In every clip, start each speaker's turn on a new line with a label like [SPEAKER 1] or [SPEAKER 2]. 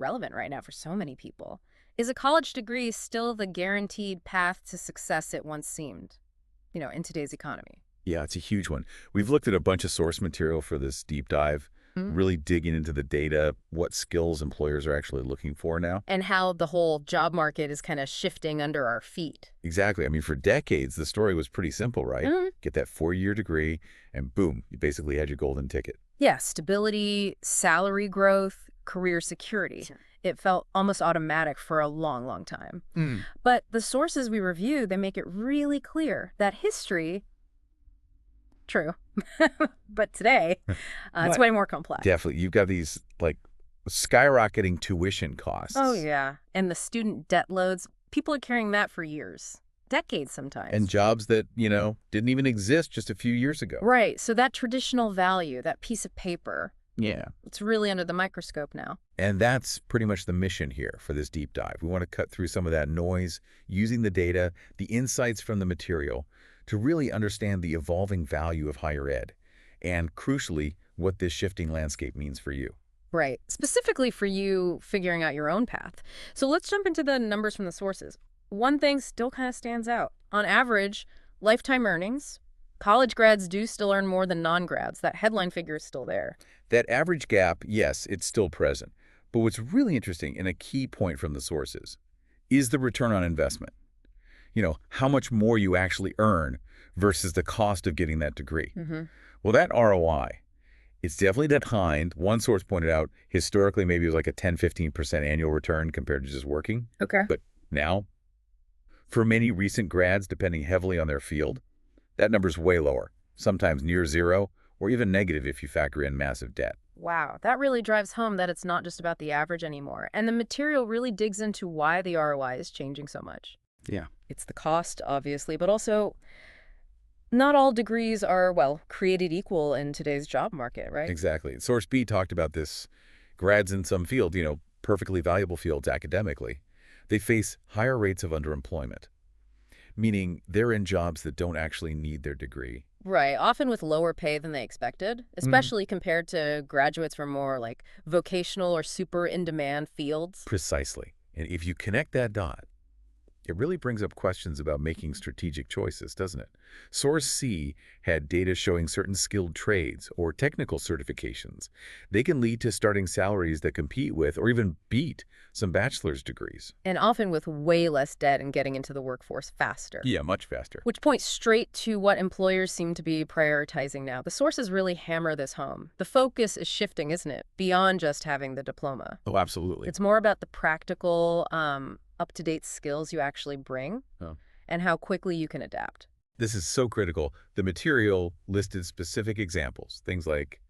[SPEAKER 1] relevant right now for so many people. Is a college degree still the guaranteed path to success it once seemed, in today's economy?
[SPEAKER 2] Yeah, it's a huge one. We've looked at a bunch of source material for this deep dive,
[SPEAKER 1] Mm.
[SPEAKER 2] really digging into the data, what skills employers are actually looking for now.
[SPEAKER 1] And how the whole job market is kind of shifting under our feet.
[SPEAKER 2] Exactly. I mean, for decades, the story was pretty simple, right?
[SPEAKER 1] Mhm.
[SPEAKER 2] Get that 4-year degree, and boom, you basically had your golden ticket.
[SPEAKER 1] Yeah, stability, salary growth, career security.
[SPEAKER 2] Sure.
[SPEAKER 1] It felt almost automatic for a long, long time.
[SPEAKER 2] Mm.
[SPEAKER 1] But the sources we review, they make it really clear that history, true, but today, it's
[SPEAKER 2] But
[SPEAKER 1] way more complex.
[SPEAKER 2] definitely, you've got these, like, skyrocketing tuition costs.
[SPEAKER 1] Oh, yeah. And the student debt loads, people are carrying that for years, decades sometimes.
[SPEAKER 2] And jobs that, didn't even exist just a few years ago.
[SPEAKER 1] Right. So that traditional value, that piece of paper,
[SPEAKER 2] Yeah.
[SPEAKER 1] it's really under the microscope now.
[SPEAKER 2] And that's pretty much the mission here for this deep dive. We want to cut through some of that noise, using the data, the insights from the material, to really understand the evolving value of higher ed, and crucially, what this shifting landscape means for you.
[SPEAKER 1] Right. Specifically for you figuring out your own path. So let's jump into the numbers from the sources. One thing still kind of stands out. On average, lifetime earnings, college grads do still earn more than non-grads. That headline figure is still there.
[SPEAKER 2] That average gap, yes, it's still present. But what's really interesting, and a key point from the sources, is the return on investment. How much more you actually earn versus the cost of getting that degree.
[SPEAKER 1] Mm-hmm.
[SPEAKER 2] Well, that ROI, it's definitely declined. One source pointed out, historically, maybe it was like a 10–15% annual return compared to just working.
[SPEAKER 1] Okay.
[SPEAKER 2] But now, for many recent grads, depending heavily on their field, that number's way lower, sometimes near zero, or even negative if you factor in massive debt.
[SPEAKER 1] Wow, that really drives home that it's not just about the average anymore. And the material really digs into why the ROI is changing so much.
[SPEAKER 2] Yeah.
[SPEAKER 1] It's the cost, obviously, but also not all degrees are, created equal in today's job market, right?
[SPEAKER 2] Exactly. Source B talked about this. Grads in some field, perfectly valuable fields academically, they face higher rates of underemployment, meaning they're in jobs that don't actually need their degree.
[SPEAKER 1] Right, often with lower pay than they expected, especially compared to graduates from more like vocational or super in-demand fields.
[SPEAKER 2] Precisely. And if you connect that dot, it really brings up questions about making strategic choices, doesn't it? Source C had data showing certain skilled trades or technical certifications. They can lead to starting salaries that compete with or even beat some bachelor's degrees.
[SPEAKER 1] And often with way less debt and getting into the workforce faster.
[SPEAKER 2] Yeah, much faster.
[SPEAKER 1] Which points straight to what employers seem to be prioritizing now. The sources really hammer this home. The focus is shifting, isn't it? Beyond just having the diploma.
[SPEAKER 2] Oh, absolutely.
[SPEAKER 1] It's more about the practical, up-to-date skills you actually bring and how quickly you can adapt.
[SPEAKER 2] This is so critical. The material listed specific examples, things like,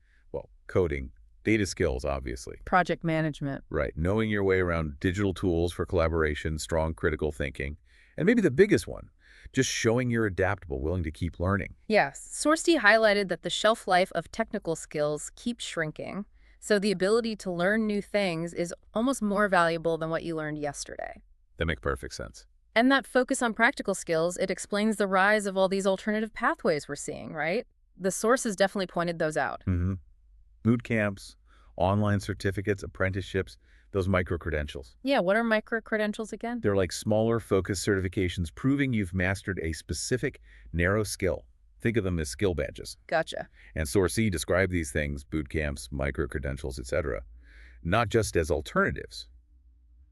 [SPEAKER 2] coding, data skills, obviously.
[SPEAKER 1] Project management.
[SPEAKER 2] Right. Knowing your way around digital tools for collaboration, strong critical thinking, and maybe the biggest one, just showing you're adaptable, willing to keep learning.
[SPEAKER 1] Yes. Source D highlighted that the shelf life of technical skills keeps shrinking, so the ability to learn new things is almost more valuable than what you learned yesterday.
[SPEAKER 2] That makes perfect sense.
[SPEAKER 1] And that focus on practical skills, it explains the rise of all these alternative pathways we're seeing, right? The sources definitely pointed those out.
[SPEAKER 2] Mm-hmm. Boot camps, online certificates, apprenticeships, those micro-credentials.
[SPEAKER 1] Yeah, what are micro-credentials again?
[SPEAKER 2] They're like smaller, focused certifications proving you've mastered a specific, narrow skill. Think of them as skill badges.
[SPEAKER 1] Gotcha.
[SPEAKER 2] And Source C described these things, boot camps, micro-credentials, etc., not just as alternatives,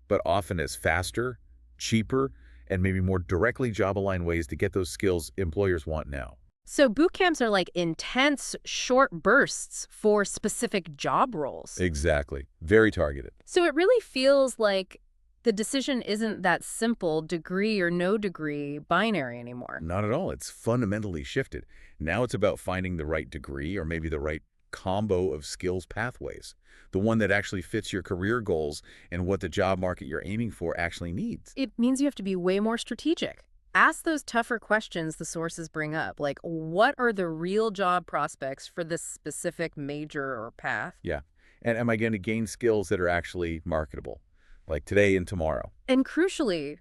[SPEAKER 2] but often as faster, cheaper, and maybe more directly job-aligned ways to get those skills employers want now.
[SPEAKER 1] So boot camps are like intense, short bursts for specific job roles.
[SPEAKER 2] Exactly. Very targeted.
[SPEAKER 1] So it really feels like the decision isn't that simple, degree or no degree, binary anymore.
[SPEAKER 2] Not at all. It's fundamentally shifted. Now it's about finding the right degree or maybe the right combo of skills pathways, the one that actually fits your career goals and what the job market you're aiming for actually needs.
[SPEAKER 1] It means you have to be way more strategic. Ask those tougher questions the sources bring up, like what are the real job prospects for this specific major or path?
[SPEAKER 2] Yeah. And am I going to gain skills that are actually marketable, like today and tomorrow?
[SPEAKER 1] And crucially,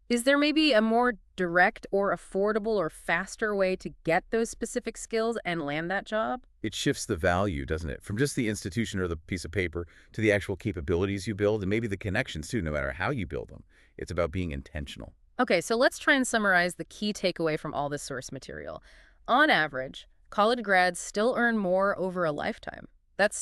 [SPEAKER 1] is there maybe a more direct or affordable or faster way to get those specific skills and land that job?
[SPEAKER 2] It shifts the value, doesn't it? From just the institution or the piece of paper to the actual capabilities you build and maybe the connections too, no matter how you build them. It's about being intentional.
[SPEAKER 1] Okay, so let's try and summarize the key takeaway from all this source material. On average, college grads still earn more over a lifetime. That's